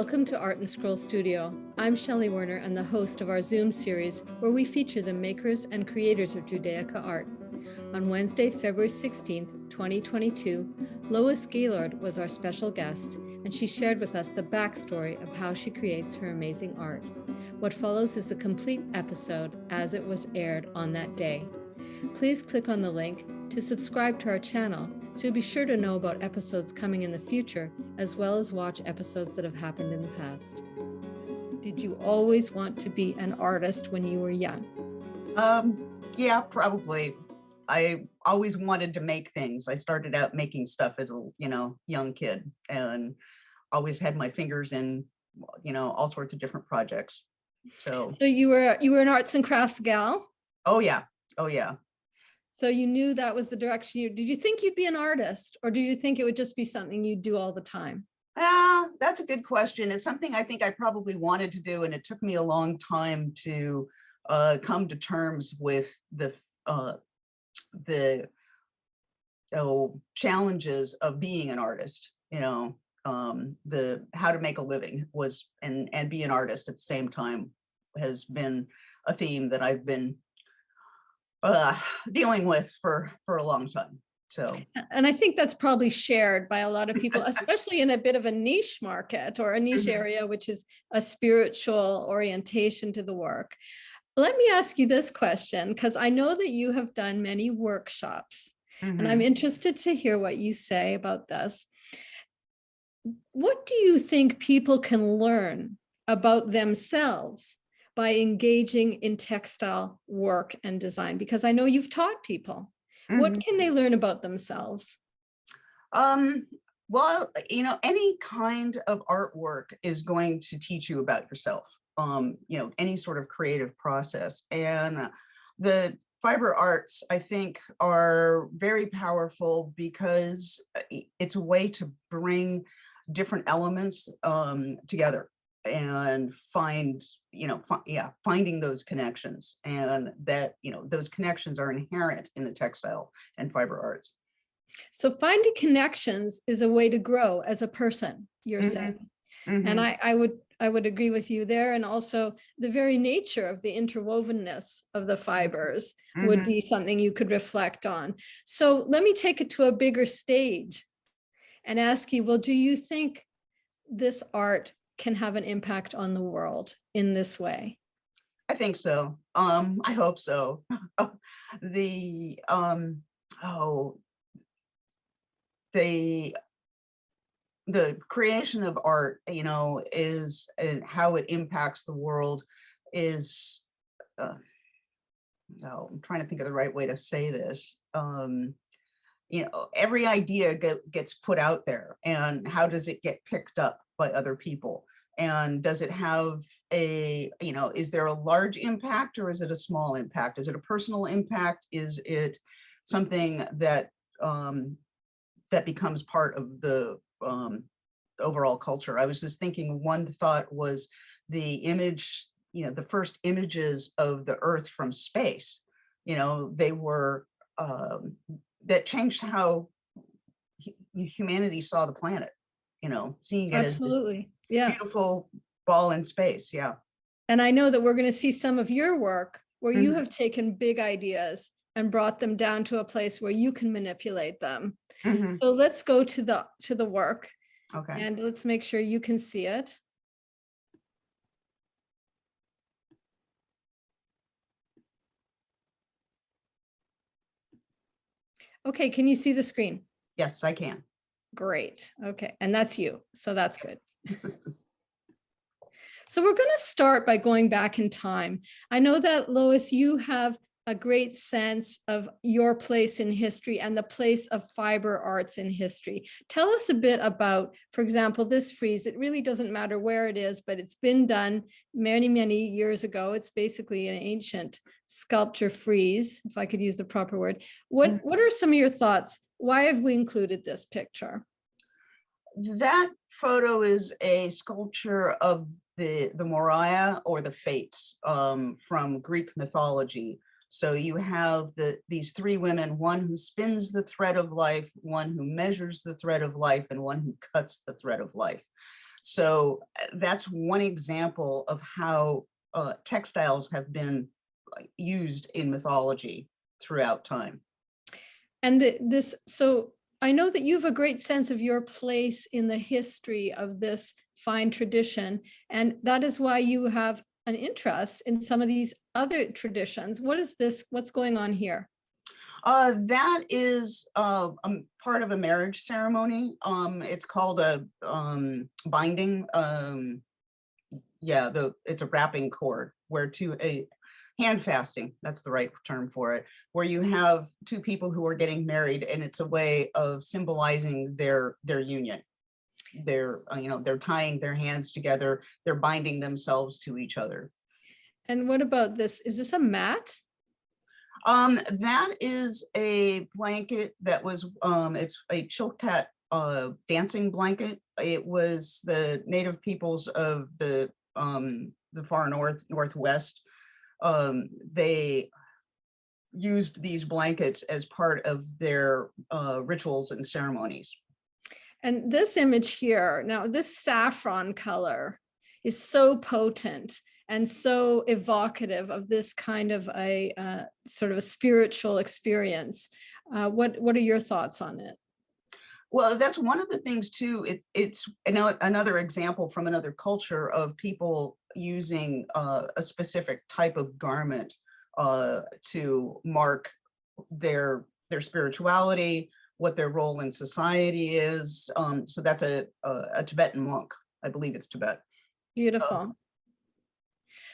Welcome to Art and Scroll Studio. I'm Shelley Werner and the host of our Zoom series where we feature the makers and creators of Judaica art. On Wednesday, February 16th, 2022, Lois Gaylord was our special guest, and she shared with us the backstory of how she creates her amazing art. What follows is the complete episode as it was aired on that day. Please click on the link to subscribe to our channel so you'll be sure to know about episodes coming in the future, as well as watch episodes that have happened in the past. Did you always want to be an artist when you were young? Yeah, probably. I always wanted to make things. I started out making stuff as a, young kid, and always had my fingers in, all sorts of different projects. So you were an arts and crafts gal? Oh yeah. So you knew that was the direction did you think you'd be an artist, or do you think it would just be something you'd do all the time? That's a good question. It's something I think I probably wanted to do, and it took me a long time to come to terms with the challenges of being an artist. The how to make a living was and be an artist at the same time has been a theme that I've been dealing with for a long time. And I think that's probably shared by a lot of people, especially in a bit of a niche market or a niche area, which is a spiritual orientation to the work. Let me ask you this question, because I know that you have done many workshops, and I'm interested to hear what you say about this. What do you think people can learn about themselves by engaging in textile work and design? Because I know you've taught people. What can they learn about themselves? Well, any kind of artwork is going to teach you about yourself, any sort of creative process. And the fiber arts, I think, are very powerful because it's a way to bring different elements together and finding those connections, and that those connections are inherent in the textile and fiber arts. So finding connections is a way to grow as a person, you're saying. And I would agree with you there. And also the very nature of the interwovenness of the fibers would be something you could reflect on. So let me take it to a bigger stage and ask you, well, do you think this art can have an impact on the world in this way? I think so. I hope so. The creation of art, is, and how it impacts the world is, I'm trying to think of the right way to say this. Every idea gets put out there, and how does it get picked up by other people? And does it have is there a large impact, or is it a small impact? Is it a personal impact? Is it something that that becomes part of the overall culture? I was just thinking, one thought was the image, the first images of the Earth from space, they were, that changed how humanity saw the planet, seeing it as this beautiful ball in space. Yeah. And I know that we're going to see some of your work where you have taken big ideas and brought them down to a place where you can manipulate them. So let's go to the work. Okay. And let's make sure you can see it. Okay, can you see the screen? Yes, I can. Great. Okay, and that's you, so that's good. So we're going to start by going back in time. I know that, Lois, you have a great sense of your place in history and the place of fiber arts in history. Tell us a bit about, for example, this frieze. It really doesn't matter where it is, but it's been done many, many years ago. It's basically an ancient sculpture frieze, if I could use the proper word. What are some of your thoughts? Why have we included this picture? That photo is a sculpture of the Moria, or the Fates, from Greek mythology. So you have these three women, one who spins the thread of life, one who measures the thread of life, and one who cuts the thread of life. So that's one example of how textiles have been used in mythology throughout time. And so I know that you have a great sense of your place in the history of this fine tradition, and that is why you have an interest in some of these other traditions. What is this? What's going on here? That is part of a marriage ceremony. It's called a binding. Yeah, it's a wrapping cord where a hand fasting, that's the right term for it, where you have two people who are getting married, and it's a way of symbolizing their union. They're they're tying their hands together, they're binding themselves to each other. And what about this? Is this a mat? That is a blanket that was it's a Chilkat dancing blanket. It was the native peoples of the far northwest. They used these blankets as part of their rituals and ceremonies. And this image here, now this saffron color is so potent and so evocative of this kind of a sort of a spiritual experience. What are your thoughts on it? Well, that's one of the things too. It's another example from another culture of people using a specific type of garment to mark their spirituality, what their role in society is. So that's a Tibetan monk. I believe it's Tibet. Beautiful.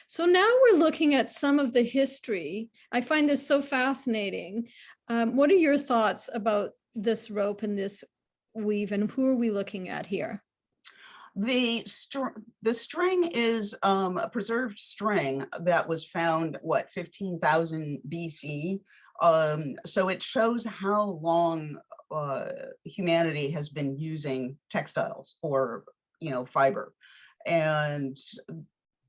So now we're looking at some of the history. I find this so fascinating. What are your thoughts about this rope and this weave, and who are we looking at here? The string is a preserved string that was found, 15,000 BC. So it shows how long humanity has been using textiles or, fiber. And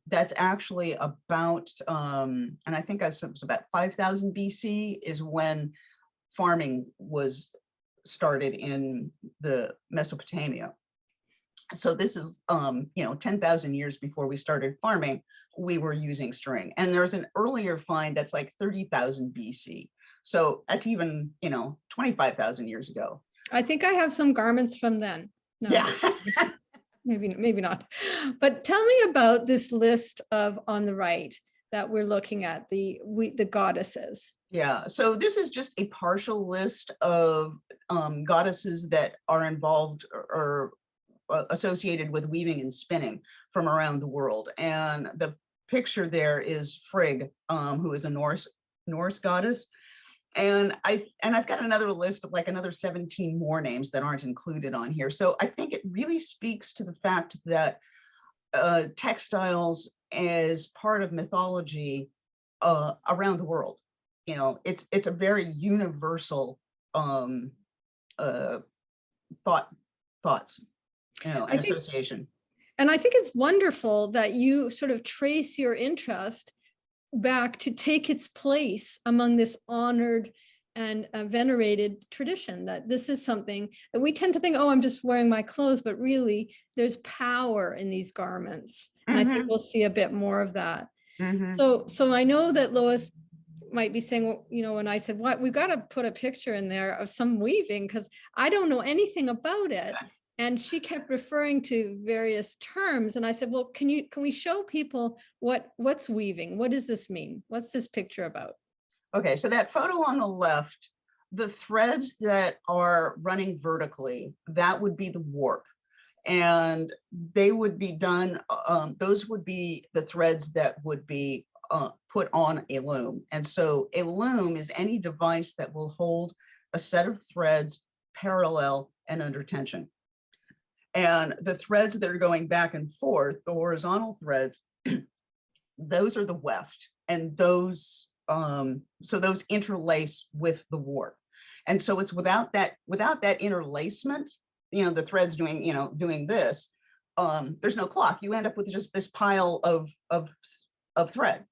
that's actually about, and I think it was about 5,000 BC is when farming was started in the Mesopotamia. So this is, 10,000 years before we started farming, we were using string. And there's an earlier find that's like 30,000 BC. So that's even, 25,000 years ago. I think I have some garments from then. No. Yeah. maybe not. But tell me about this list of on the right that we're looking at, the goddesses. Yeah, so this is just a partial list of goddesses that are involved or associated with weaving and spinning from around the world. And the picture there is Frigg, who is a Norse goddess. And I've got another list of like another 17 more names that aren't included on here. So I think it really speaks to the fact that textiles as part of mythology around the world. It's a very universal thoughts, and association. And I think it's wonderful that you sort of trace your interest back to take its place among this honored and venerated tradition, that this is something that we tend to think, oh, I'm just wearing my clothes, but really there's power in these garments. And I think we'll see a bit more of that. So I know that Lois might be saying, well, when I said, we've got to put a picture in there of some weaving because I don't know anything about it. And she kept referring to various terms. And I said, well, can we show people what's weaving? What does this mean? What's this picture about? Okay, so that photo on the left, the threads that are running vertically, that would be the warp. And they would be done, those would be the threads that would be put on a loom. And so a loom is any device that will hold a set of threads parallel and under tension. And the threads that are going back and forth, the horizontal threads, those are the weft. And those, so those interlace with the warp. And so it's without that interlacement, the threads doing this, there's no cloth. You end up with just this pile of thread.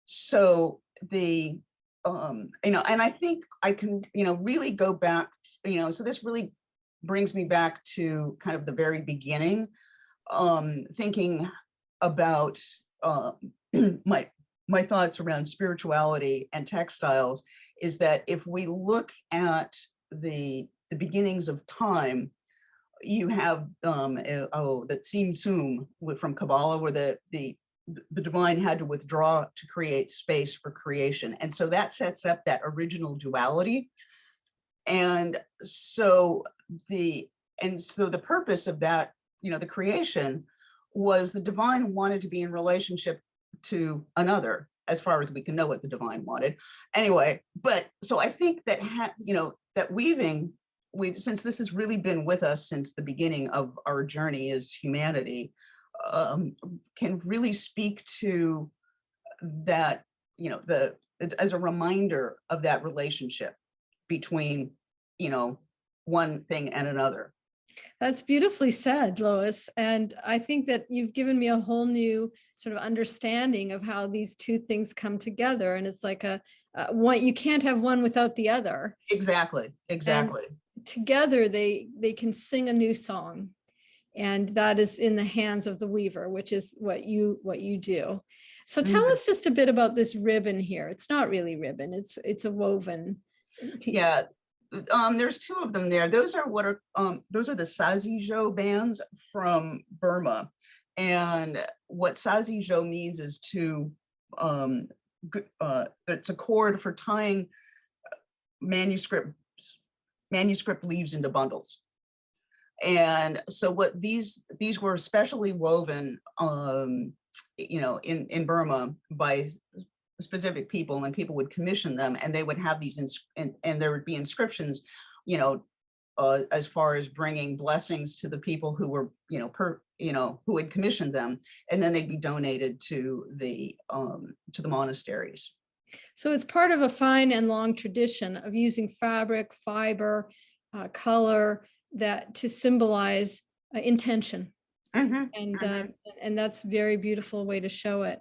So the, and I think I can, really go back, so this really brings me back to kind of the very beginning, thinking about my thoughts around spirituality and textiles, is that if we look at the beginnings of time, you have that Sim Sum from Kabbalah, where the divine had to withdraw to create space for creation, and so that sets up that original duality. And so the purpose of that, the creation, was the divine wanted to be in relationship to another, as far as we can know what the divine wanted. Anyway, but so I think that that weaving, since this has really been with us since the beginning of our journey as humanity, can really speak to that, as a reminder of that relationship between, one thing and another. That's beautifully said, Lois. And I think that you've given me a whole new sort of understanding of how these two things come together. And it's like one, you can't have one without the other. Exactly. And together they can sing a new song. And that is in the hands of the weaver, which is what you do. So tell us just a bit about this ribbon here. It's not really ribbon, it's a woven piece. Yeah. There's two of them there. Those are the Sazijo Bands from Burma. And what Sazijo means is it's a cord for tying manuscript leaves into bundles. And so what these were specially woven, in Burma by specific people, and people would commission them, and they would have these and there would be inscriptions, as far as bringing blessings to the people who were, who had commissioned them, and then they'd be donated to the monasteries. So it's part of a fine and long tradition of using fabric, fiber, color, that to symbolize intention. And that's a very beautiful way to show it.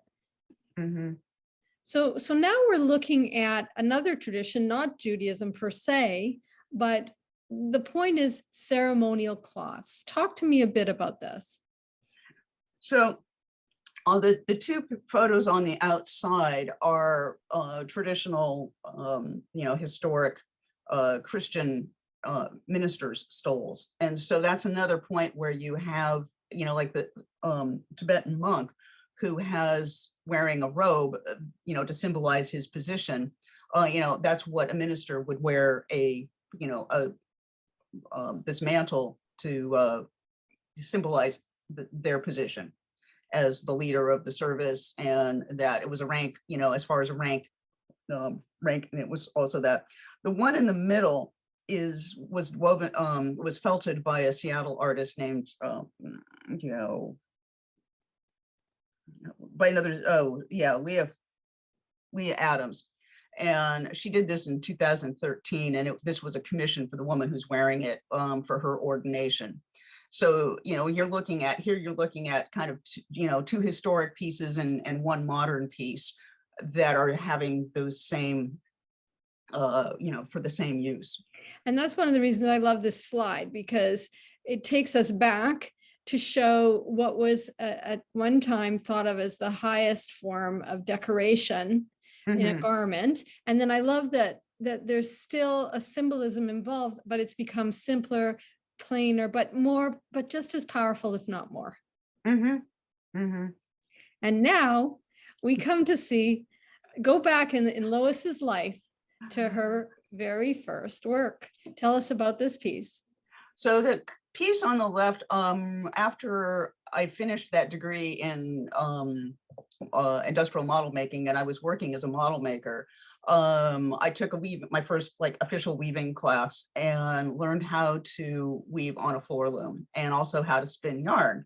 So now we're looking at another tradition, not Judaism per se, but the point is ceremonial cloths. Talk to me a bit about this. So the two photos on the outside are traditional, historic Christian ministers' stoles. And so that's another point where you have, like the Tibetan monk who has wearing a robe, to symbolize his position. That's what a minister would wear, this mantle to symbolize their position as the leader of the service, and that it was a rank, as far as a rank, and it was also that the one in the middle was woven, was felted by a Seattle artist named, by another, Leah Adams. And she did this in 2013, and this was a commission for the woman who's wearing it, for her ordination. So, you're looking at kind of, two historic pieces and one modern piece that are having those same, for the same use. And that's one of the reasons I love this slide, because it takes us back to show what was at one time thought of as the highest form of decoration in a garment. And then I love that there's still a symbolism involved, but it's become simpler, plainer, but just as powerful, if not more. And now we come to go back in Lois's life to her very first work. Tell us about this piece. So the piece on the left, after I finished that degree in industrial model making, and I was working as a model maker, I took my first official weaving class, and learned how to weave on a floor loom, and also how to spin yarn.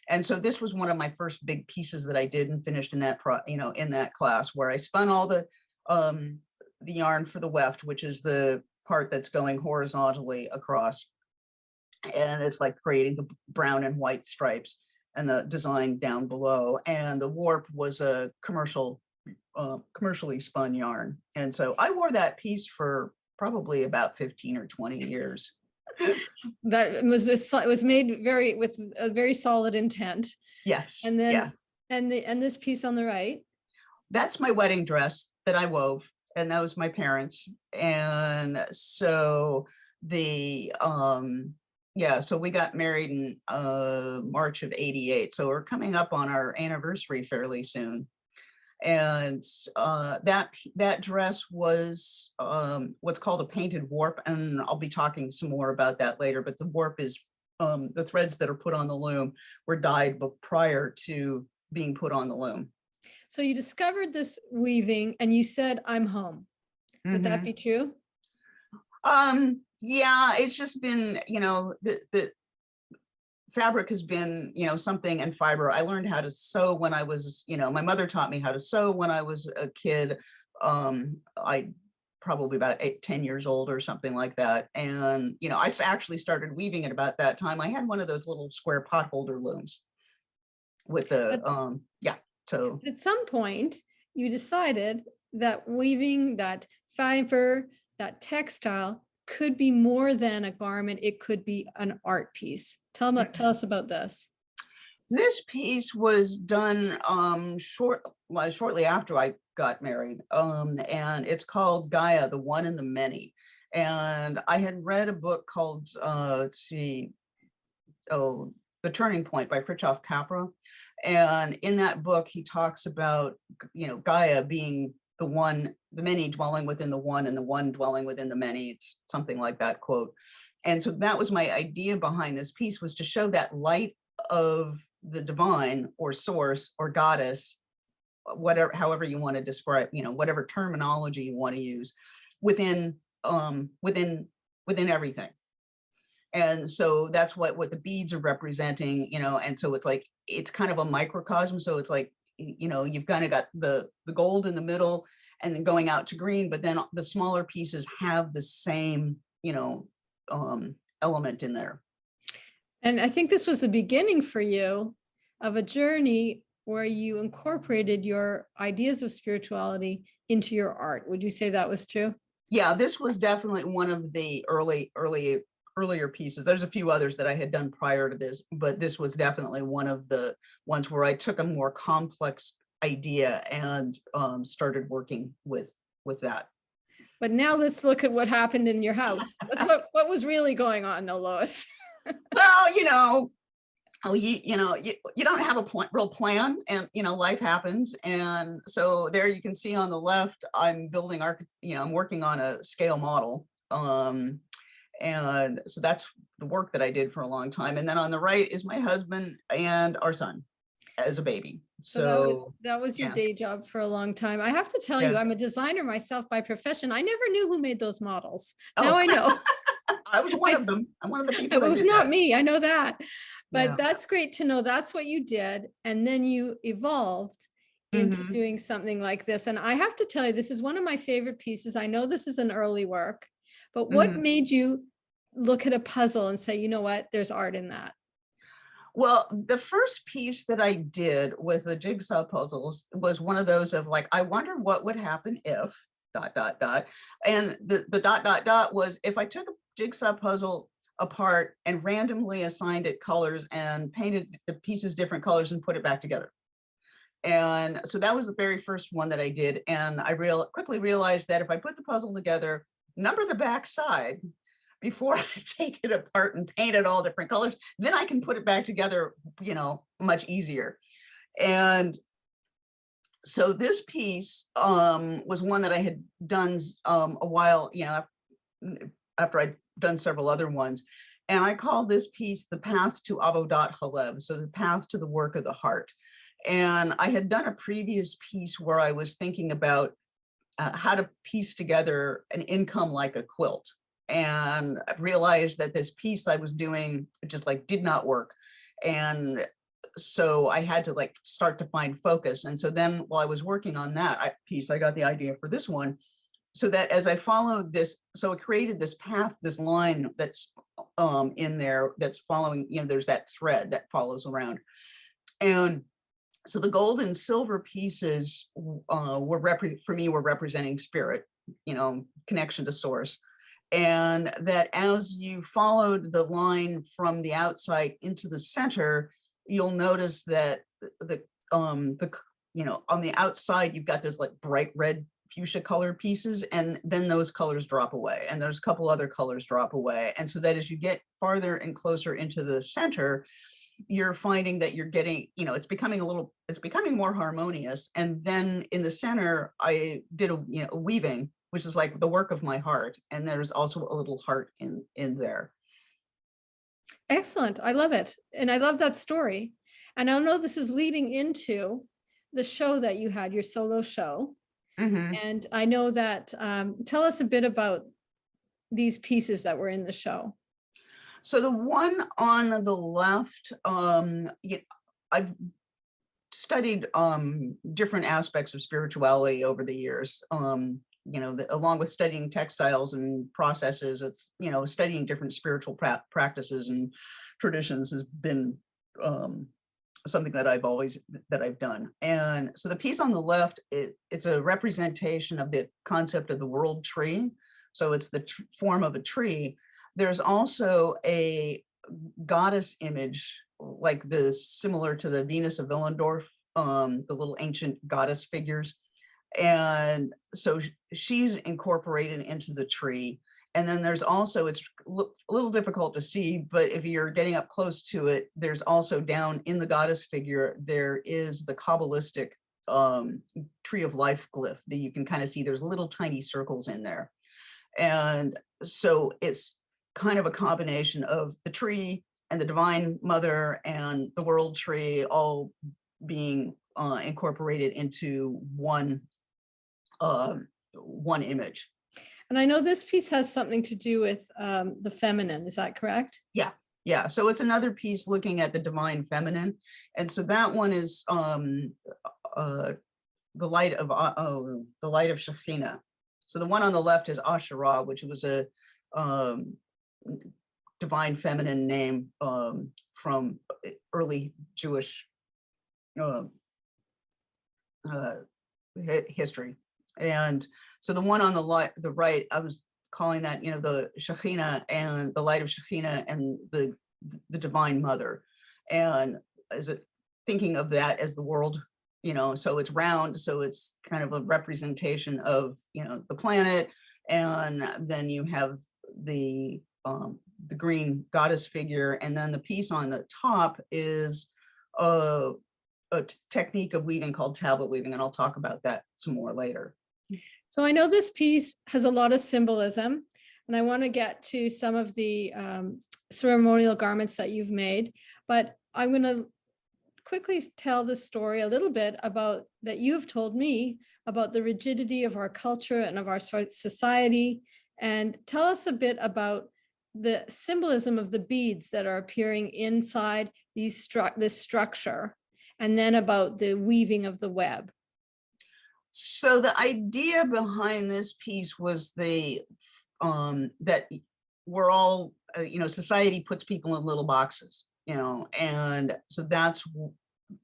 And so this was one of my first big pieces that I did and finished in that in that class, where I spun all the yarn for the weft, which is the part that's going horizontally across, and it's like creating the brown and white stripes and the design down below. And the warp was a commercially spun yarn. And so I wore that piece for probably about 15 or 20 years. That was made with a very solid intent. Yes. And then, yeah. and this piece on the right. That's my wedding dress that I wove, and that was my parents. And so so we got married in March of '88. So we're coming up on our anniversary fairly soon. And that dress was what's called a painted warp, and I'll be talking some more about that later. But the warp is the threads that are put on the loom were dyed prior to being put on the loom. So you discovered this weaving, and you said, "I'm home." Would that be true? Yeah, it's just been, the fabric has been, something, and fiber. I learned how to sew when I was, my mother taught me how to sew when I was a kid. I probably about 10 years old or something like that. And, I actually started weaving at about that time. I had one of those little square pot holder looms with the, so. At some point, you decided that weaving, that fiber, that textile could be more than a garment. It could be an art piece. Tell us about this. This piece was done shortly after I got married, and it's called Gaia, the One and the Many. And I had read a book called, The Turning Point by Fritjof Capra. And in that book, he talks about, Gaia being the one, the many dwelling within the one, and the one dwelling within the many. It's something like that quote. And so that was my idea behind this piece, was to show that light of the divine or source or goddess, whatever, however you want to describe, whatever terminology you want to use, within everything. And so that's what the beads are representing, and so it's kind of a microcosm. So it's like, you've kind of got the gold in the middle and then going out to green, but then the smaller pieces have the same, element in there. And I think this was the beginning for you of a journey where you incorporated your ideas of spirituality into your art. Would you say that was true? Yeah, this was definitely one of the earlier pieces. There's a few others that I had done prior to this, but this was definitely one of the ones where I took a more complex idea and started working with that. But now let's look at what happened in your house. What was really going on, though, Lois? Well, you don't have a real plan, and life happens. And so there you can see on the left, I'm building I'm working on a scale model. And so that's the work that I did for a long time. And then on the right is my husband and our son as a baby. So that was your day job for a long time. I have to tell you, I'm a designer myself by profession. I never knew who made those models. Now I know. I was one of them. I'm one of the people. It was not me. I know that. But that's great to know. That's what you did. And then you evolved into doing something like this. And I have to tell you, this is one of my favorite pieces. I know this is an early work, but what made you look at a puzzle and say, you know what, there's art in that? Well, the first piece that I did with the jigsaw puzzles was one of those of like, I wonder what would happen if ... And the ... was if I took a jigsaw puzzle apart and randomly assigned it colors and painted the pieces different colors and put it back together. And so that was the very first one that I did. And I quickly realized that if I put the puzzle together, number the back side before I take it apart and paint it all different colors, then I can put it back together, much easier. And so this piece was one that I had done a while, after I'd done several other ones. And I called this piece The Path to Avodat Halev, so the path to the work of the heart. And I had done a previous piece where I was thinking about how to piece together an income like a quilt. And I realized that this piece I was doing just did not work. And so I had to start to find focus. And so then while I was working on that piece, I got the idea for this one. So that as I followed this, so it created this path, this line that's in there that's following, there's that thread that follows around. And so the gold and silver pieces were representing spirit, connection to source. And that as you followed the line from the outside into the center, you'll notice that on the outside, you've got those like bright red fuchsia color pieces, and then those colors drop away, and there's a couple other colors drop away. And so that as you get farther and closer into the center, you're finding that you're getting, it's becoming more harmonious. And then in the center, I did a weaving, which is like the work of my heart. And there's also a little heart in there. Excellent. I love it. And I love that story. And I know this is leading into the show that you had, your solo show. Mm-hmm. And I know that, tell us a bit about these pieces that were in the show. So the one on the left, I've studied different aspects of spirituality over the years. Along with studying textiles and processes, it's, studying different spiritual practices and traditions has been something that I've done. And so the piece on the left, it's a representation of the concept of the world tree. So it's the form of a tree. There's also a goddess image, like similar to the Venus of Willendorf, the little ancient goddess figures. And so she's incorporated into the tree. And then there's also, it's a little difficult to see, but if you're getting up close to it, there's also down in the goddess figure, there is the Kabbalistic tree of life glyph that you can kind of see. There's little tiny circles in there. And so it's kind of a combination of the tree and the Divine Mother and the world tree all being incorporated into one image. And I know this piece has something to do with the feminine. Is that correct? Yeah. So it's another piece looking at the divine feminine. And so that one is the light of Shekhinah. So the one on the left is Asherah, which was a divine feminine name from early Jewish history. And so the one on the right, I was calling that, the Shekhinah and the light of Shekhinah and the Divine Mother. And thinking of that as the world, so it's round, so it's kind of a representation of, the planet. And then you have the green goddess figure. And then the piece on the top is a technique of weaving called tablet weaving. And I'll talk about that some more later. So I know this piece has a lot of symbolism, and I want to get to some of the ceremonial garments that you've made, but I'm going to quickly tell the story a little bit about that you've told me about the rigidity of our culture and of our society, and tell us a bit about the symbolism of the beads that are appearing inside this structure, and then about the weaving of the web. So the idea behind this piece was that we're all, society puts people in little boxes, and so that's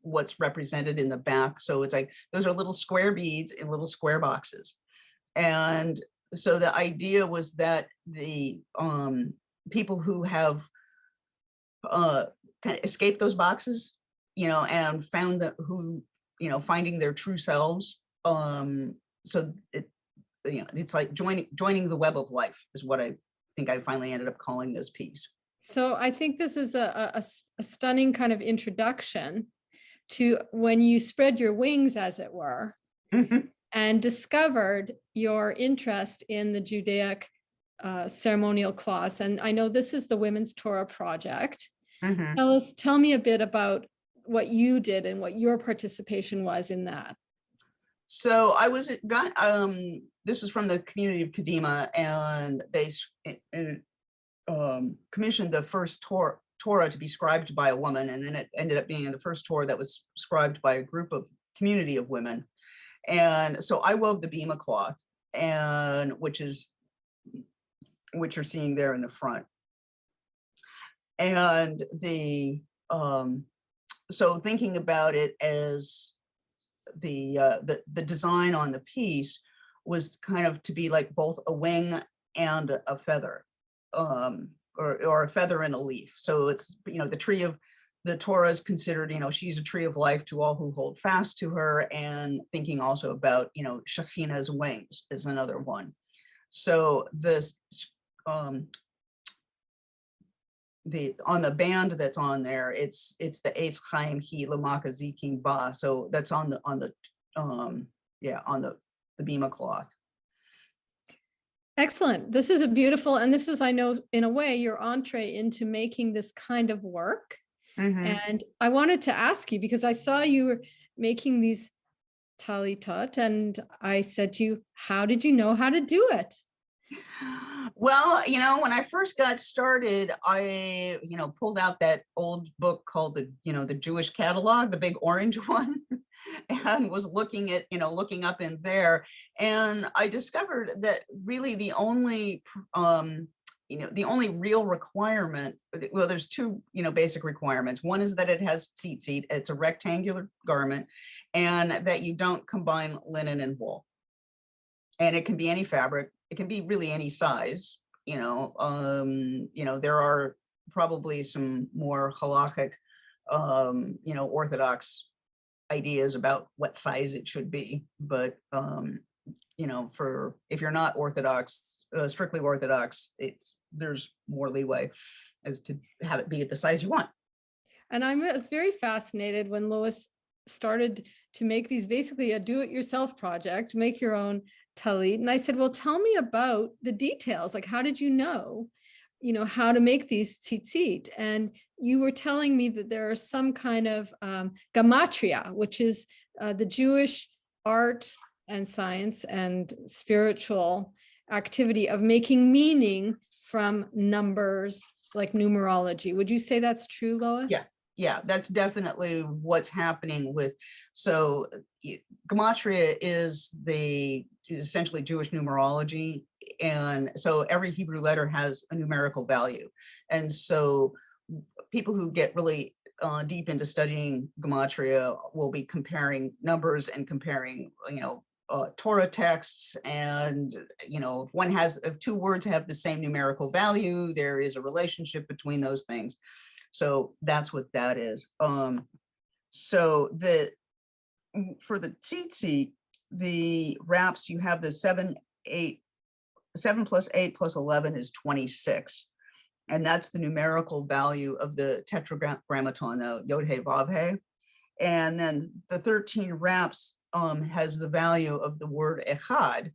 what's represented in the back. So it's like, those are little square beads in little square boxes. And so the idea was that the people who have kind of escaped those boxes, and found finding their true selves. So it's like joining the web of life is what I think I finally ended up calling this piece. So I think this is a stunning kind of introduction to when you spread your wings, as it were, mm-hmm. and discovered your interest in the Judaic ceremonial cloths. And I know this is the Women's Torah Project. Mm-hmm. Tell me a bit about what you did and what your participation was in that. So this was from the community of Kadima, and they commissioned the first Torah to be scribed by a woman, and then it ended up being the first Torah that was scribed by a community of women. And so I wove the bima cloth, and which you're seeing there in the front. And so thinking about it as the design on the piece was kind of to be like both a wing and a feather, or a feather and a leaf. So it's, the tree of the Torah is considered, she's a tree of life to all who hold fast to her, and thinking also about, Shekhinah's wings is another one. So this, on the band that's on there, it's the Eitz Chaim Hi Lamaka Zikin Ba. So that's on the bima cloth. Excellent. This is a beautiful, and this is, I know, in a way, your entree into making this kind of work. And I wanted to ask you, because I saw you were making these talitot, and I said to you, how did you know how to do it? Well, when I first got started, I, pulled out that old book called the Jewish catalog, the big orange one, and was looking up in there. And I discovered that really the only real requirement, well, there's two, basic requirements. One is that it has tzitzit, it's a rectangular garment, and that you don't combine linen and wool. And it can be any fabric. It can be really any size. There are probably some more halakhic, orthodox ideas about what size it should be. But, if you're not orthodox, strictly orthodox, there's more leeway as to have it be at the size you want. And I was very fascinated when Lois started to make these, basically a do-it-yourself project, make your own talit. And I said, well, tell me about the details. Like, how did you know, how to make these tzitzit? And you were telling me that there are some kind of Gematria, which is the Jewish art and science and spiritual activity of making meaning from numbers, like numerology. Would you say that's true, Lois? Yeah, that's definitely what's happening with, so Gematria is essentially Jewish numerology. And so every Hebrew letter has a numerical value. And so people who get really deep into studying Gematria will be comparing numbers and comparing, Torah texts. And, if two words have the same numerical value, there is a relationship between those things. So that's what that is. So for the tzitzit, the wraps, you have the 7 plus 8 plus 11 is 26. And that's the numerical value of the tetragrammaton, Yod He Vav He. And then the 13 wraps has the value of the word echad,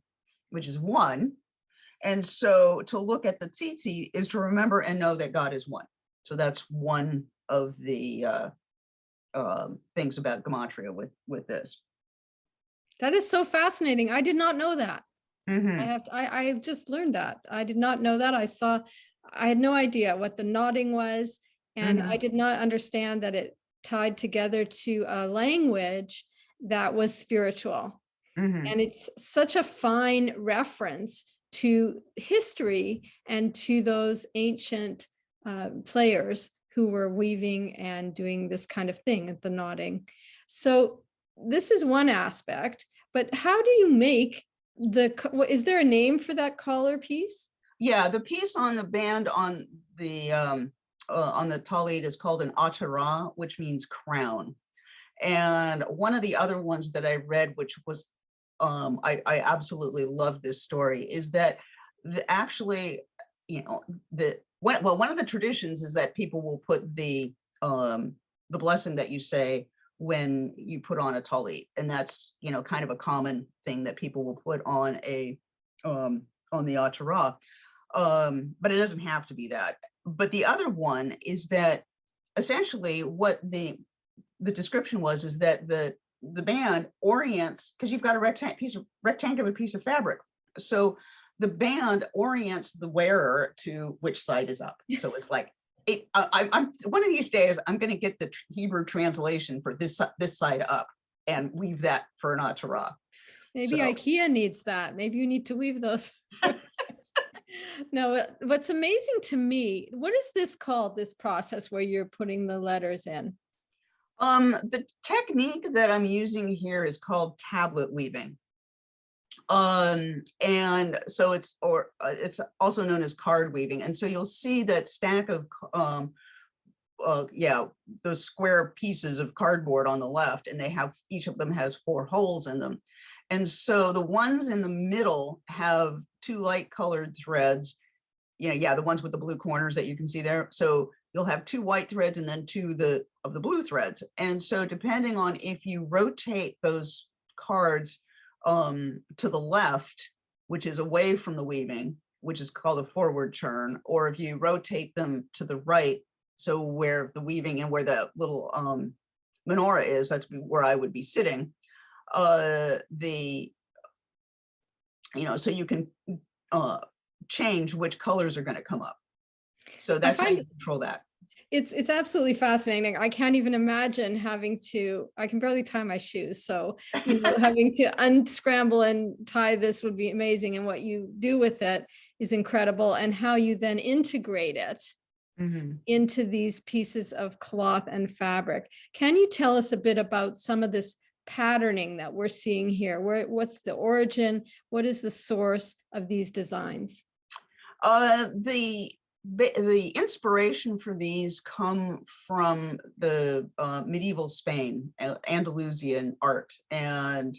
which is 1. And so to look at the tzitzit is to remember and know that God is one. So that's one of the things about Gematria with this. That is so fascinating. I did not know that. Mm-hmm. I just learned that. I did not know that. I had no idea what the nodding was. And I did not understand that it tied together to a language that was spiritual. And it's such a fine reference to history and to those ancient players who were weaving and doing this kind of thing, the nodding. So this is one aspect, but how do you make is there a name for that collar piece? Yeah, the piece on the band on the talit is called an atara, which means crown. And one of the other ones that I read, which was, I absolutely love this story, is that actually, one of the traditions is that people will put the blessing that you say when you put on a talit, and that's kind of a common thing that people will put on on the atara, but it doesn't have to be that. But the other one is that essentially what the description was is that the band orients, because you've got a rectangular piece of fabric, so the band orients the wearer to which side is up. So it's like, I'm one of these days I'm going to get the Hebrew translation for this side up and weave that for an atara. Maybe IKEA needs that. Maybe you need to weave those. No, what's amazing to me, what is this called, this process where you're putting the letters in? The technique that I'm using here is called tablet weaving. And so it's also known as card weaving. And so you'll see that stack of yeah, those square pieces of cardboard on the left, and each of them has 4 holes in them. And so the ones in the middle have 2 light colored threads, yeah, the ones with the blue corners that you can see there. So you'll have 2 white threads and then 2 of the blue threads. And so depending on if you rotate those cards to the left, which is away from the weaving, which is called a forward turn, or if you rotate them to the right, so where the weaving and where the little menorah is, that's where I would be sitting. So you can change which colors are going to come up. So that's how you control that. It's absolutely fascinating. I can't even imagine I can barely tie my shoes. So, having to unscramble and tie this would be amazing. And what you do with it is incredible, and how you then integrate it into these pieces of cloth and fabric. Can you tell us a bit about some of this patterning that we're seeing here? What's the origin? What is the source of these designs? The inspiration for these come from the medieval Spain, Andalusian art. And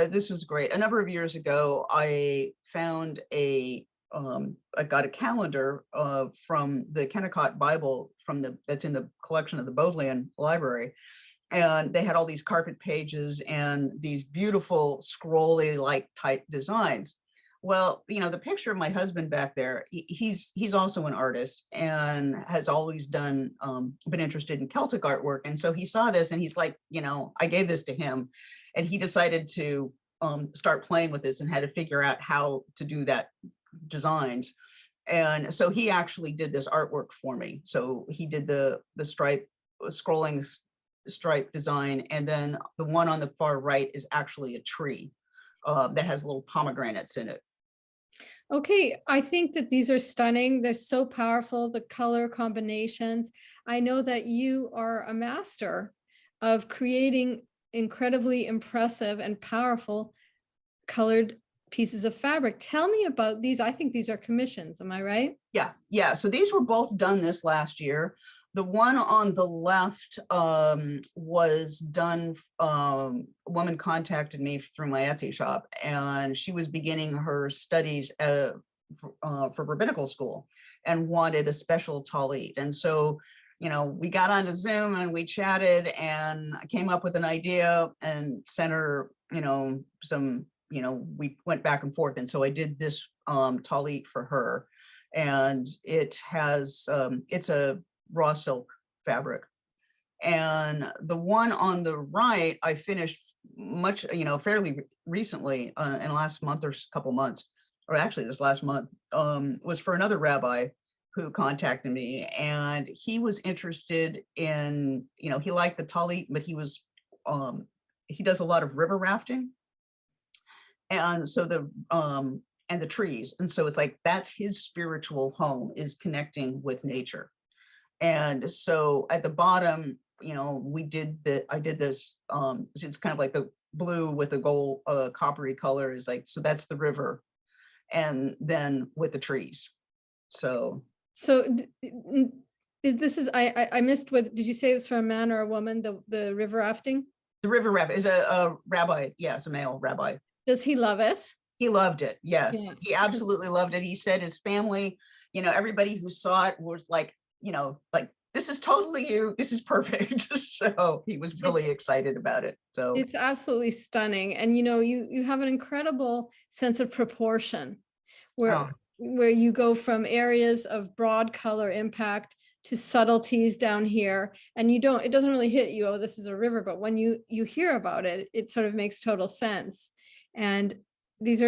this was great. A number of years ago, I found I got a calendar from the Kennecott Bible that's in the collection of the Bodleian Library. And they had all these carpet pages and these beautiful scrolly-like type designs. Well, the picture of my husband back there, he's also an artist and has always been interested in Celtic artwork. And so he saw this and he's like, I gave this to him, and he decided to start playing with this and had to figure out how to do that designs. And so he actually did this artwork for me. So he did the scrolling stripe design, and then the one on the far right is actually a tree that has little pomegranates in it. Okay, I think that these are stunning. They're so powerful, the color combinations. I know that you are a master of creating incredibly impressive and powerful colored pieces of fabric. Tell me about these. I think these are commissions. Am I right? Yeah. So these were both done this last year. The one on the left was done, a woman contacted me through my Etsy shop, and she was beginning her studies for rabbinical school and wanted a special talit. And so, we got onto Zoom and we chatted, and I came up with an idea and sent her, some, we went back and forth. And so I did this talit for her, and it has, it's a raw silk fabric. And the one on the right, I finished fairly recently, in the last month or couple months, or actually this last month, was for another rabbi who contacted me, and he was interested in, he liked the talit, but he does a lot of river rafting. And so and the trees. And so it's like, that's his spiritual home, is connecting with nature. And so at the bottom, I did this, it's kind of like the blue with the gold, coppery color is like, so that's the river. And then with the trees. So I missed what, did you say it was for a man or a woman, the river rafting? The river rabbi is a rabbi. Yes, a male rabbi. Does he love it? He loved it. Yes, Yeah. He absolutely loved it. He said his family, everybody who saw it was like, like, this is totally you. This is perfect. So he was really excited about it. So it's absolutely stunning. And, you have an incredible sense of proportion where you go from areas of broad color impact to subtleties down here. And it doesn't really hit you, oh, this is a river. But when you hear about it, it sort of makes total sense. And these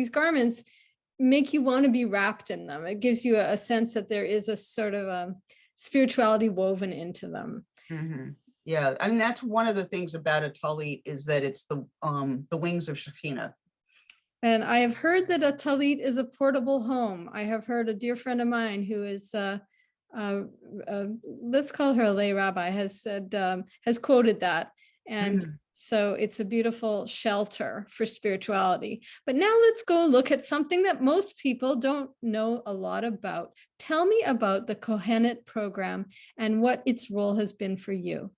garments make you want to be wrapped in them. It gives you a sense that there is a sort of spirituality woven into them. Mm-hmm. Yeah, I mean, that's one of the things about a talit, is that it's the wings of Shekhinah. And I have heard that a talit is a portable home. I have heard a dear friend of mine who is, let's call her a lay rabbi, has said, has quoted that. And so it's a beautiful shelter for spirituality. But now let's go look at something that most people don't know a lot about. Tell me about the Kohenet program and what its role has been for you.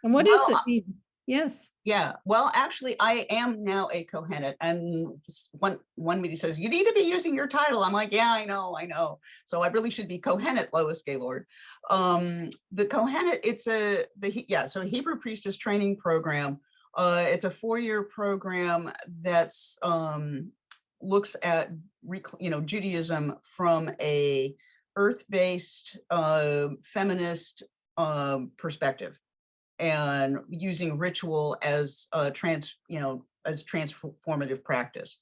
And what is Well, it? Yes. yeah, well, actually, I am now a Kohenet, and one meeting says, you need to be using your title. I'm like, yeah, I know. So I really should be Kohenet Lois Gaylord. The Kohenet, so Hebrew Priestess Training Program. It's a 4-year program that's looks at Judaism from a earth-based feminist perspective, and using ritual as as transformative practice.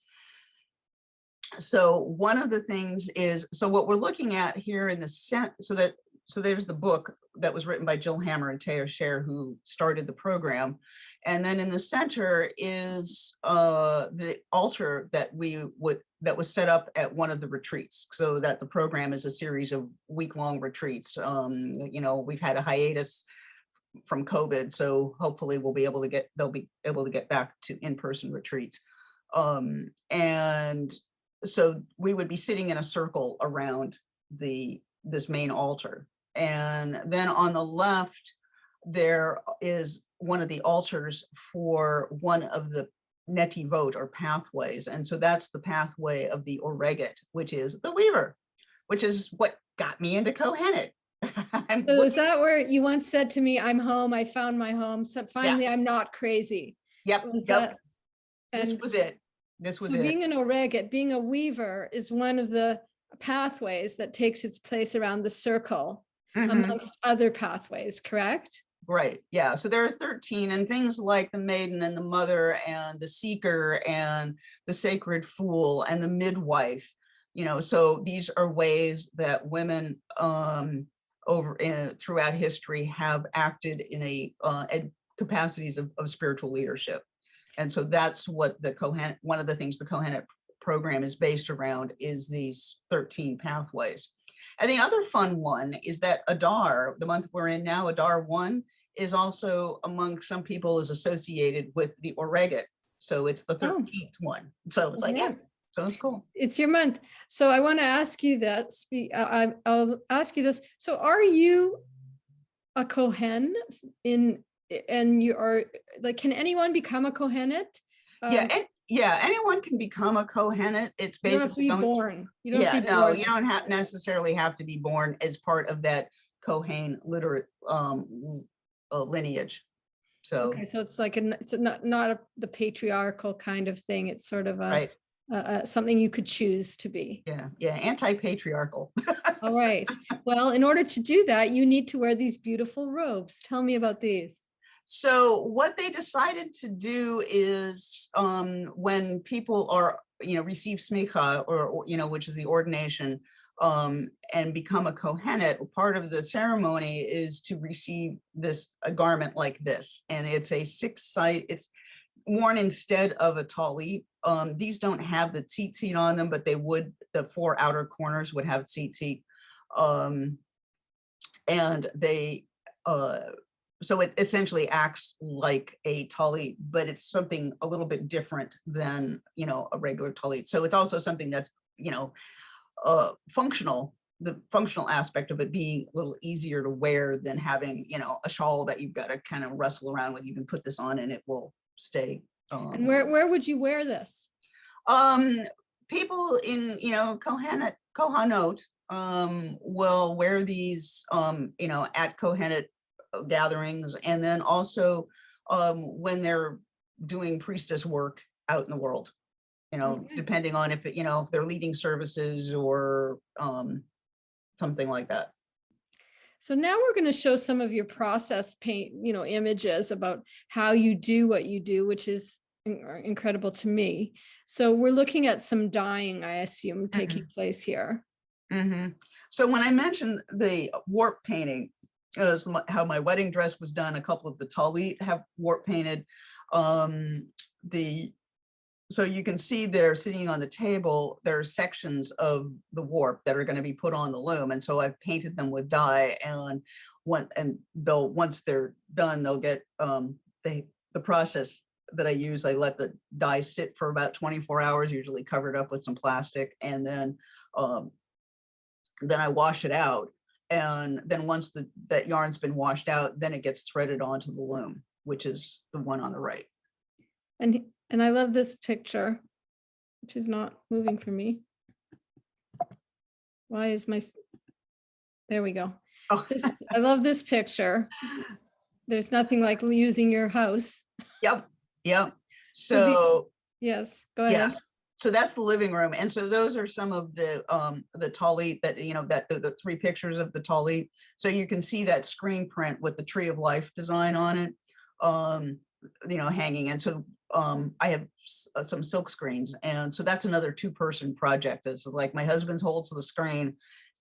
So one of the things is, so what we're looking at here in the so there's the book that was written by Jill Hammer and Taya Scher, who started the program. And then in the center is the altar that was set up at one of the retreats, so that the program is a series of week-long retreats. We've had a hiatus from COVID, so hopefully they'll be able to get back to in-person retreats. And so we would be sitting in a circle around this main altar. And then on the left, there is one of the altars for one of the netivot, or pathways. And so that's the pathway of the Oreget, which is the weaver, which is what got me into Kohenet. So is that where you once said to me, I'm home, I found my home, so finally I'm not crazy? Yep. This was it. Being an Oreget, being a weaver, is one of the pathways that takes its place around the circle, amongst other pathways, correct? Right. Yeah. So there are 13, and things like the maiden and the mother and the seeker and the sacred fool and the midwife. So these are ways that women throughout history have acted in capacities of spiritual leadership. And so that's what one of the things the Kohenet program is based around, is these 13 pathways. And the other fun one is that Adar, the month we're in now, Adar 1, is also, among some people, is associated with the Oreget. So it's the 13th one. So it's so it's cool. It's your month. So I want to ask you that. I'll ask you this. So are you a Kohen and you are like, can anyone become a Kohenet? Anyone can become a Kohenet. It's basically you don't have to be born. You don't necessarily have to be born as part of that Kohen literate lineage. So okay, so it's like it's not the patriarchal kind of thing. It's sort of right. Something you could choose to be. Anti-patriarchal. All right. Well, in order to do that, you need to wear these beautiful robes. Tell me about these. So what they decided to do is, when people are, receive smicha, or which is the ordination, and become a Kohenet, part of the ceremony is to receive a garment like this, and it's a 6-side. It's worn instead of a talit. These don't have the tzitzit on them, but they would. The 4 outer corners would have tzitzit, and they. So it essentially acts like a talit, but it's something a little bit different than a regular talit. So it's also something that's functional. The functional aspect of it being a little easier to wear than having a shawl that you've got to kind of wrestle around with. You can put this on and it will stay. And where would you wear this? People in Kohanot will wear these at Kohenet gatherings, and then also when they're doing priestess work out in the world, depending on if they're leading services or something like that. So now we're going to show some of your process paint, images about how you do what you do, which is incredible to me. So we're looking at some dyeing, I assume, taking place here. So when I mentioned the warp painting, how my wedding dress was done, a couple of the talit have warp painted. So you can see they're sitting on the table, there are sections of the warp that are going to be put on the loom. And so I've painted them with dye, and once they're done, they'll get the process that I use, I let the dye sit for about 24 hours, usually covered up with some plastic, and then I wash it out. And then once that yarn's been washed out, then it gets threaded onto the loom, which is the one on the right. And I love this picture, which is not moving for me. Why is there we go. Oh. I love this picture. There's nothing like using your house. Yep. So yes, go ahead. Yes. So that's the living room. And so those are some of the talit that, that the three pictures of the talit. So you can see that screen print with the tree of life design on it, hanging. And so I have some silk screens. And so that's another 2-person project. It's like my husband holds the screen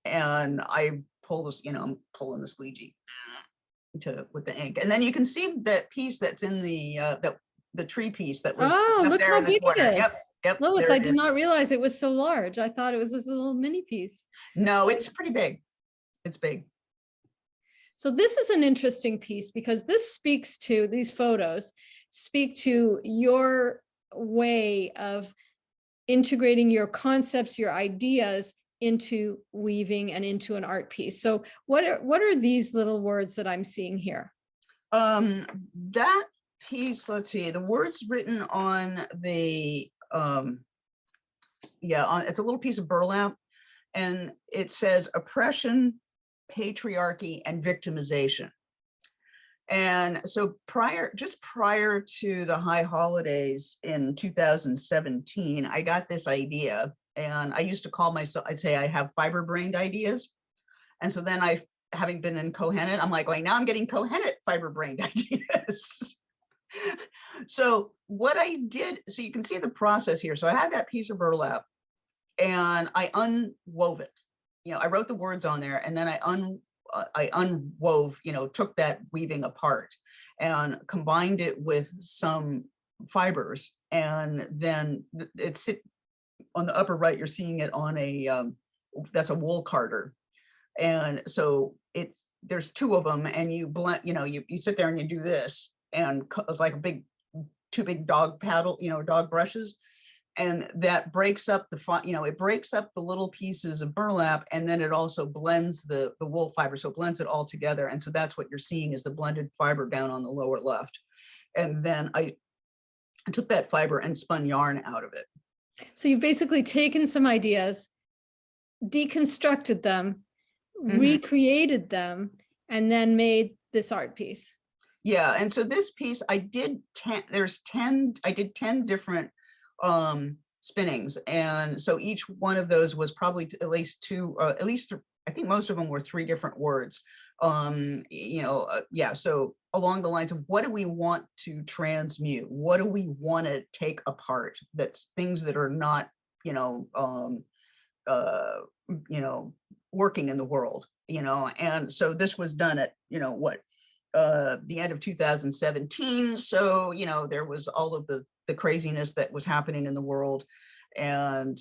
and I pull this, I'm pulling the squeegee with the ink. And then you can see that piece that's in the tree piece that was look there how in the big corner. it is. Yep. Lois, I did not realize it was so large. I thought it was this little mini piece. No, it's pretty big. It's big. So this is an interesting piece because these photos speak to your way of integrating your concepts, your ideas into weaving and into an art piece. So what are these little words that I'm seeing here? That piece, let's see, the words written on the it's a little piece of burlap, and it says oppression, patriarchy, and victimization. And so just prior to the high holidays in 2017, I got this idea, and I used to call myself, I'd say I have fiber-brained ideas. And so then having been in Kohenet, I'm like, going, now I'm getting Kohenet fiber-brained ideas. So what I did, so you can see the process here. So I had that piece of burlap and I unwove it. I wrote the words on there, and then I unwove, took that weaving apart and combined it with some fibers. And then it's on the upper right, you're seeing it on that's a wool carder. And so there's 2 of them, and you blend, you sit there and you do this, and it's like two big dog paddle, dog brushes. And that breaks up it breaks up the little pieces of burlap, and then it also blends the wool fiber. So it blends it all together. And so that's what you're seeing is the blended fiber down on the lower left. And then I took that fiber and spun yarn out of it. So you've basically taken some ideas, deconstructed them, recreated them, and then made this art piece. Yeah. And so this piece, I did 10 different spinnings. And so each one of those was probably at least 2, I think most of them were 3 different words. So along the lines of what do we want to transmute? What do we want to take apart? That's things that are not, working in the world, and so this was done at, the end of 2017. So, there was all of the craziness that was happening in the world. And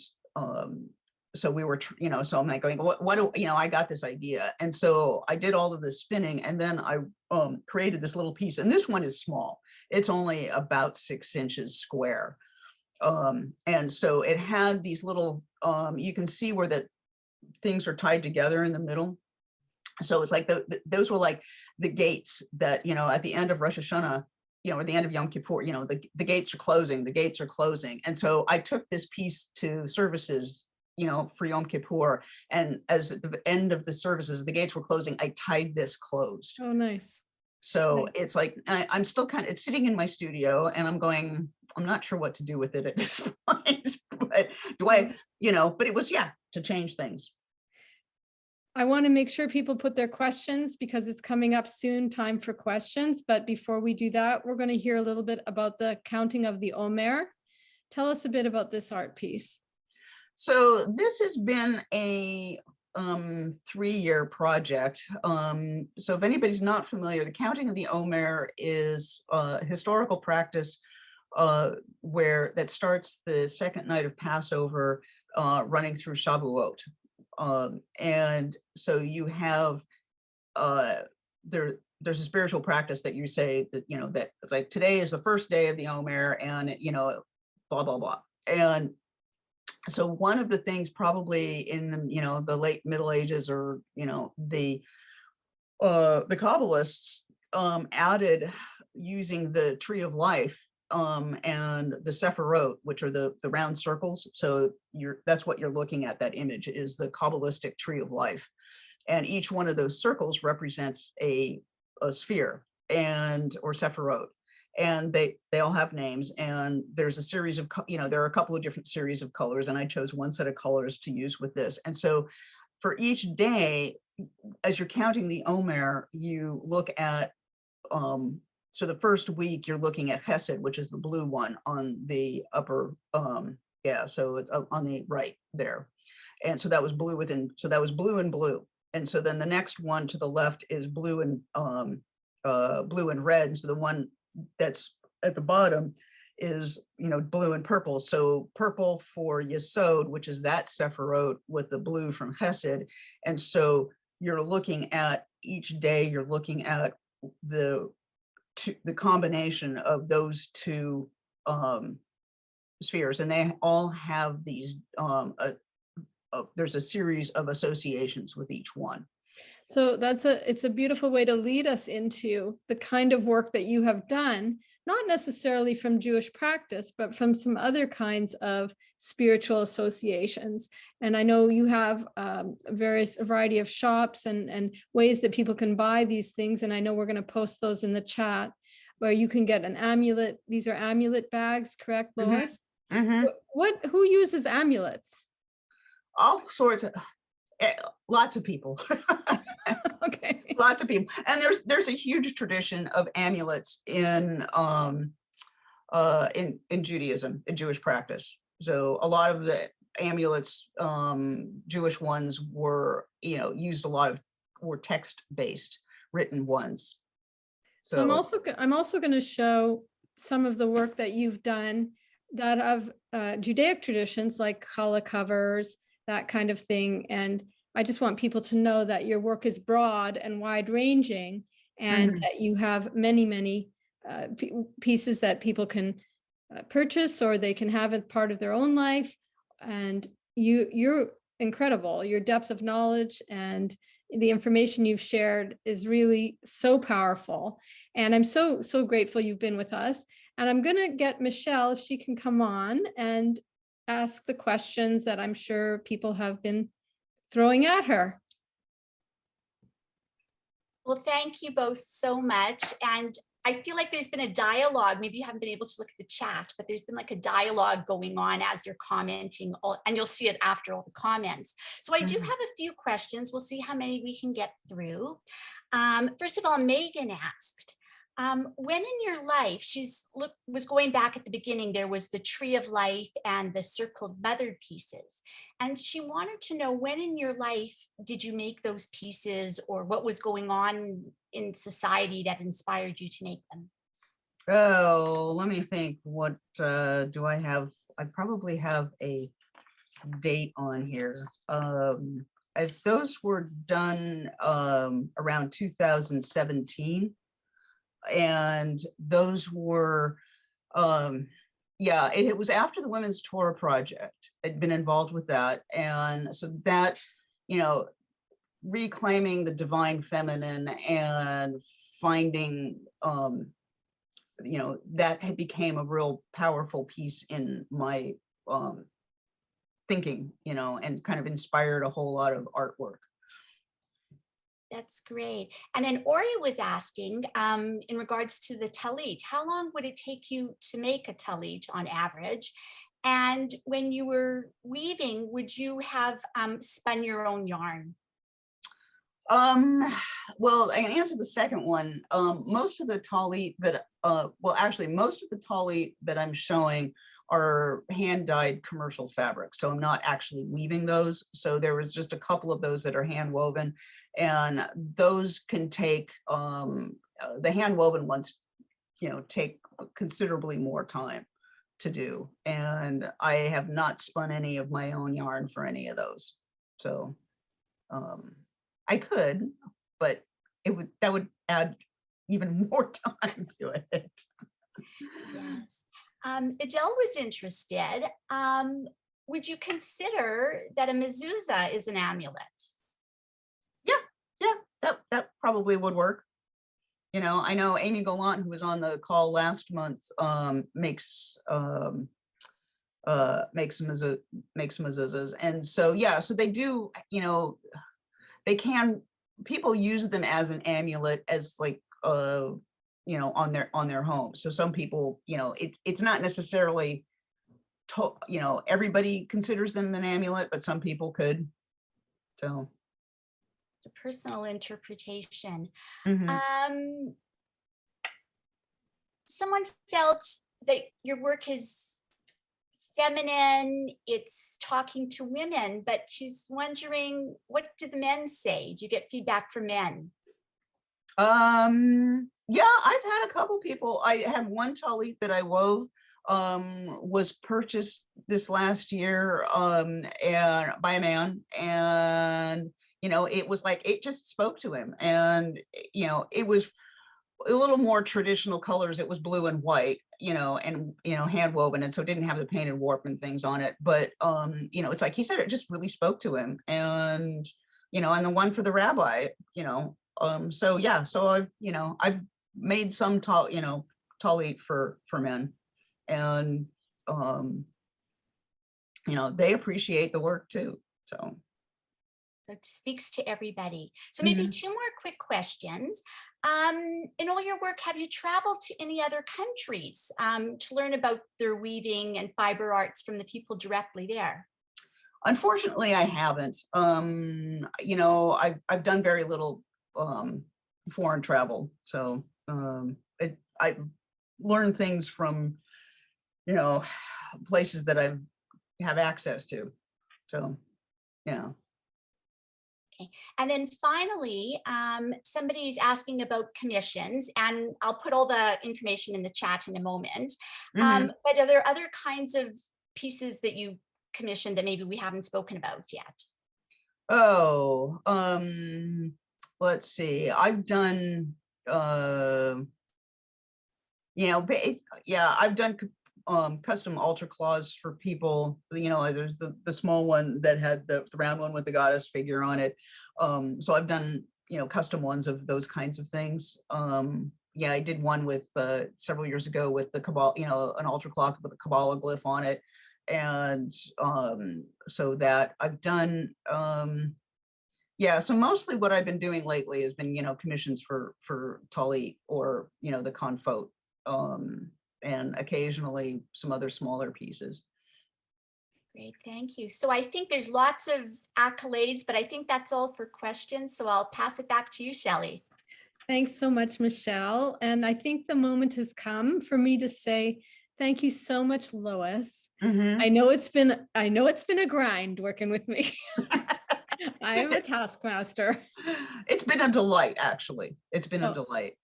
so we were, so I'm like going, what do, I got this idea. And so I did all of this spinning, and then I created this little piece. And this one is small. It's only about 6 inches square. And so it had these little, you can see where the things are tied together in the middle. So it's like those were like the gates that, at the end of Rosh Hashanah, or the end of Yom Kippur, the gates are closing, And so I took this piece to services, for Yom Kippur. And as at the end of the services, the gates were closing, I tied this closed. Oh, nice. So nice. It's like, I'm still it's sitting in my studio, and I'm going, I'm not sure what to do with it at this point, but but it was, to change things. I want to make sure people put their questions because it's coming up soon, time for questions. But before we do that, we're going to hear a little bit about the counting of the Omer. Tell us a bit about this art piece. So this has been a 3-year project. So if anybody's not familiar, the counting of the Omer is a historical practice that starts the second night of Passover, running through Shavuot. And so you have there's a spiritual practice that you say that, that it's like, today is the first day of the Omer, and, blah, blah, blah. And so one of the things probably in the late Middle Ages, or, the Kabbalists added using the tree of life and the Sephirot, which are the round circles. So that's what you're looking at. That image is the Kabbalistic tree of life. And each one of those circles represents a sphere or Sephirot. And they all have names, and there's a series of, there are a couple of different series of colors, and I chose one set of colors to use with this. And so for each day, as you're counting the Omer, you look at, so the first week you're looking at Chesed, which is the blue one on the upper, so it's on the right there. And so that was blue so that was blue and blue. And so then the next one to the left is blue and red. And so the one that's at the bottom is, blue and purple. So purple for Yesod, which is that Sephirot, with the blue from Chesed. And so you're looking at each day, you're looking at the combination of those two spheres, and they all have these, there's a series of associations with each one. So it's a beautiful way to lead us into the kind of work that you have done, not necessarily from Jewish practice, but from some other kinds of spiritual associations. And I know you have a variety of shops and ways that people can buy these things. And I know we're going to post those in the chat, where you can get an amulet. These are amulet bags, correct, Lois? Mm-hmm. Who uses amulets? All sorts of, lots of people. Okay. Lots of people. And there's a huge tradition of amulets in Judaism, in Jewish practice. So a lot of the amulets, Jewish ones, were, used a lot of, were text-based, written ones. So I'm also going to show some of the work that you've done that of Judaic traditions, like challah covers, that kind of thing. And I just want people to know that your work is broad and wide ranging, and that you have many, many pieces that people can purchase, or they can have as part of their own life. And you're incredible. Your depth of knowledge and the information you've shared is really so powerful. And I'm so grateful you've been with us. And I'm going to get Michelle, if she can come on and ask the questions that I'm sure people have been throwing at her. Well, thank you both so much. And I feel like there's been a dialogue. Maybe you haven't been able to look at the chat, but there's been like a dialogue going on as you're commenting, and you'll see it after all the comments. So I do have a few questions. We'll see how many we can get through. First of all, Megan asked, when in your life, was going back at the beginning, there was the tree of life and the circled mother pieces. And she wanted to know, when in your life did you make those pieces, or what was going on in society that inspired you to make them? Oh, let me think. What do I have? I probably have a date on here. Those were done around 2017. And those were, it was after the Women's Torah Project. I'd been involved with that. And so that, reclaiming the divine feminine and finding, that became a real powerful piece in my thinking, and kind of inspired a whole lot of artwork. That's great. And then Ori was asking, in regards to the talit, how long would it take you to make a talit on average? And when you were weaving, would you have spun your own yarn? Well, I can answer the second one. Most of the talit that, most of the talit that I'm showing are hand-dyed commercial fabrics. So I'm not actually weaving those. So there was just a couple of those that are hand woven, and those can take, the hand woven ones, take considerably more time to do. And I have not spun any of my own yarn for any of those. So I could, but that would add even more time to it. Yes. Adele was interested. Would you consider that a mezuzah is an amulet? Yeah, that probably would work. You know, I know Amy Gallant, who was on the call last month, makes mezuzahs, and so yeah, so they do. You know, people use them as an amulet, as like you know, on their home. So some people, you know, it's not necessarily, you know, everybody considers them an amulet, but some people could. So The personal interpretation. mhm. Someone felt that your work is feminine, it's talking to women, but she's wondering, what do the men say? Do you get feedback from men? Yeah, I've had a couple people. I have one talit that I wove, was purchased this last year, and by a man, and you know, it was like, it just spoke to him, and you know, it was a little more traditional colors. It was blue and white, you know, and you know, hand woven, and so it didn't have the painted warp and things on it. But you know, it's like he said, it just really spoke to him. And you know, and the one for the rabbi, you know, so yeah, so I've made some talit for men, and you know, they appreciate the work too. So it speaks to everybody. So maybe mhm. two more quick questions. In all your work, have you traveled to any other countries to learn about their weaving and fiber arts from the people directly there? Unfortunately, I haven't. You know, I've done very little foreign travel, so I've learned things from, you know, places that I have access to. So yeah. Okay. And then finally, somebody's asking about commissions, and I'll put all the information in the chat in a moment. Mhm. But are there other kinds of pieces that you commissioned that maybe we haven't spoken about yet? Oh, let's see. I've done, you know, yeah, I've done custom altar cloths for people. You know, there's the small one that had the round one with the goddess figure on it. So I've done, you know, custom ones of those kinds of things. Yeah, I did one with several years ago with the Kabbalah, you know, an altar cloth with a Kabbalah glyph on it. And so that I've done, yeah, so mostly what I've been doing lately has been, you know, commissions for talit, or, you know, the confot, and occasionally some other smaller pieces. Great, thank you. So I think there's lots of accolades, but I think that's all for questions. So I'll pass it back to you, Shelley. Thanks so much, Michelle. And I think the moment has come for me to say thank you so much, Lois. Mhm. I know it's been a grind working with me. I am a taskmaster. It's been a delight, actually. It's been a Oh, delight.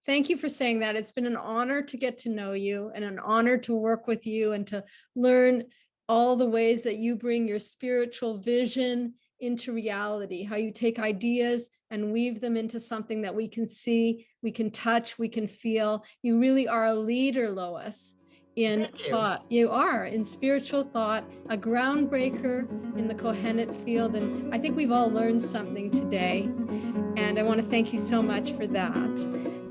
thank you for saying that. It's been an honor to get to know you, and an honor to work with you and to learn all the ways that you bring your spiritual vision into reality, how you take ideas and weave them into something that we can see, we can touch, we can feel. You really are a leader, Lois, in Thank you. thought. You are in spiritual thought, a groundbreaker in the Kohenet field. And I think we've all learned something today. And I want to thank you so much for that.